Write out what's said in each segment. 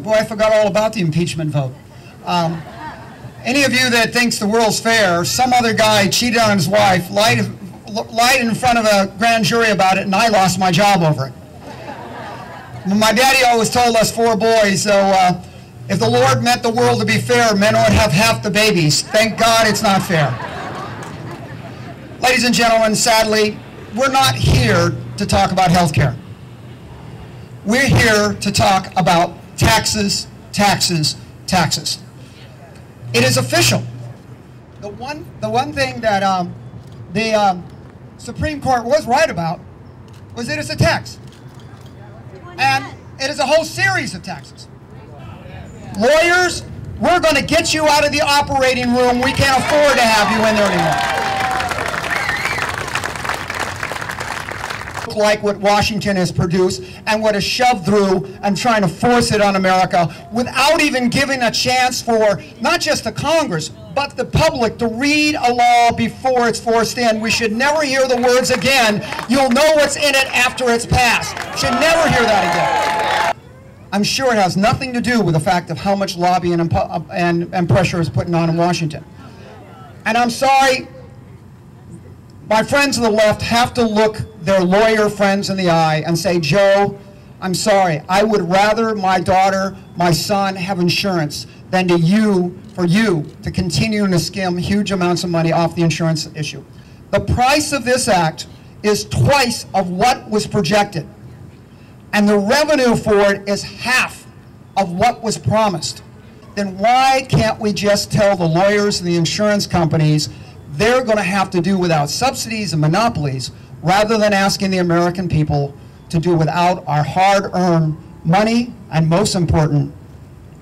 Boy, I forgot all about the impeachment vote. Any of you that thinks the world's fair, some other guy cheated on his wife, lied in front of a grand jury about it, and I lost my job over it. My daddy always told us 4 boys, so if the Lord meant the world to be fair, men ought to have half the babies. Thank God it's not fair. Ladies and gentlemen, sadly, we're not here to talk about health care. We're here to talk about taxes, taxes, taxes. It is official. The one thing that the Supreme Court was right about was that it's a tax. And it is a whole series of taxes. Lawyers, we're going to get you out of the operating room. We can't afford to have you in there anymore. Like what Washington has produced and what is shoved through and trying to force it on America without even giving a chance for not just the Congress but the public to read a law before it's forced in. We should never hear the words again, "You'll know what's in it after it's passed." Should never hear that again. I'm sure it has nothing to do with the fact of how much lobbying and pressure is putting on in Washington. And I'm sorry, my friends on the left have to look their lawyer friends in the eye and say, "Joe, I'm sorry. I would rather my daughter, my son have insurance than for you to continue to skim huge amounts of money off the insurance issue." The price of this act is twice of what was projected, and the revenue for it is half of what was promised. Then why can't we just tell the lawyers and the insurance companies they're going to have to do without subsidies and monopolies, rather than asking the American people to do without our hard-earned money and, most important,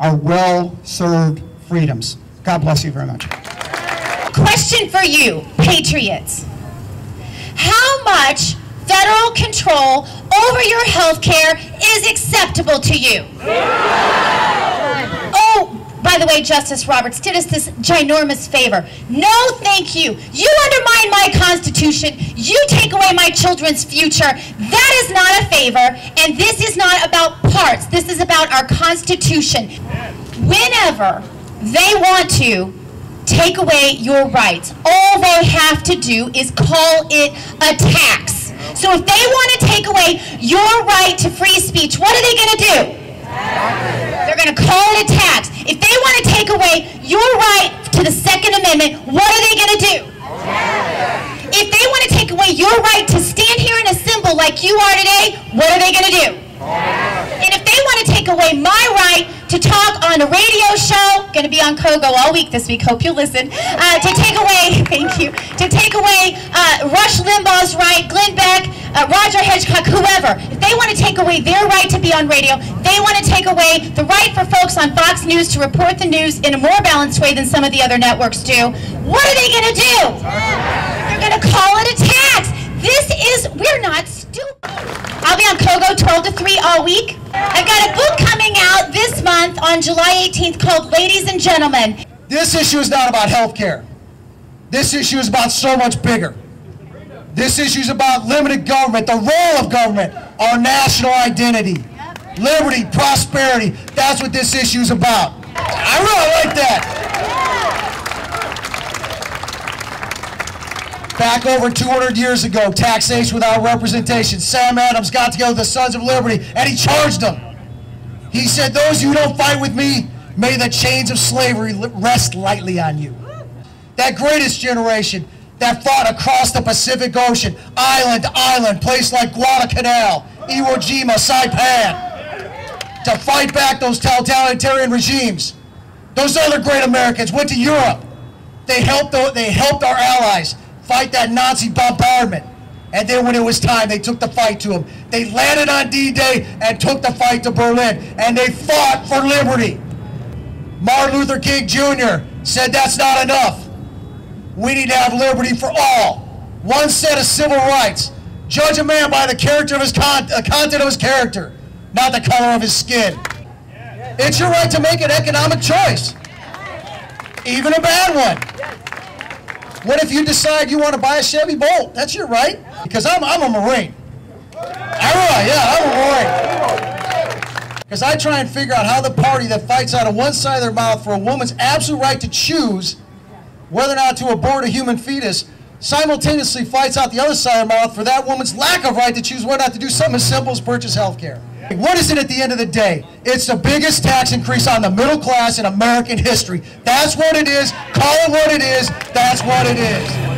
our well-served freedoms. God bless you very much. Question for you, patriots. How much federal control over your health care is acceptable to you? Oh, by the way, Justice Roberts did us this ginormous favor. No, thank you. You undermine my Constitution. You take away my children's future. That is not a favor, and this is not about parts. This is about our Constitution. Whenever they want to take away your rights, all they have to do is call it a tax. So if they want to take away your right to free speech, what are they going to do? They're going to call it a tax. If they want to take away your right to the Second Amendment, what are they going to do? If they want to take away your right to stand here and assemble like you are today, what are they going to do? And if they want to take away my right to talk on a radio show, going to be on Kogo all week this week, hope you'll listen, to take away, thank you, to take away Rush Limbaugh's right, Glenn Beck, Roger Hitchcock, whoever, if they want to take away their right to be on radio, they want to take away the right for folks on Fox News to report the news in a more balanced way than some of the other networks do, what are they going to do? They're going to call it a tax. We're not stupid. I'll be on Kogo 12 to 3 all week. I've got a book coming out this month on July 18th called Ladies and Gentlemen. This issue is not about health care. This issue is about so much bigger. This issue is about limited government, the role of government, our national identity, liberty, prosperity. That's what this issue is about. I really like that. Back over 200 years ago, taxation without representation. Sam Adams got together with the Sons of Liberty and he charged them. He said, "Those who don't fight with me, may the chains of slavery rest lightly on you." That greatest generation that fought across the Pacific Ocean, island to island, places like Guadalcanal, Iwo Jima, Saipan, to fight back those totalitarian regimes. Those other great Americans went to Europe. They helped our allies fight that Nazi bombardment. And then when it was time, they took the fight to them. They landed on D-Day and took the fight to Berlin. And they fought for liberty. Martin Luther King Jr. said that's not enough. We need to have liberty for all. One set of civil rights. Judge a man by the character of his content of his character, not the color of his skin. It's your right to make an economic choice, even a bad one. What if you decide you want to buy a Chevy Bolt? That's your right, because I'm a Marine. I'm a Marine. Because I try and figure out how the party that fights out of one side of their mouth for a woman's absolute right to choose whether or not to abort a human fetus simultaneously fights out the other side of their mouth for that woman's lack of right to choose whether or not to do something as simple as purchase health care. What is it at the end of the day? It's the biggest tax increase on the middle class in American history. That's what it is. Call it what it is. That's what it is.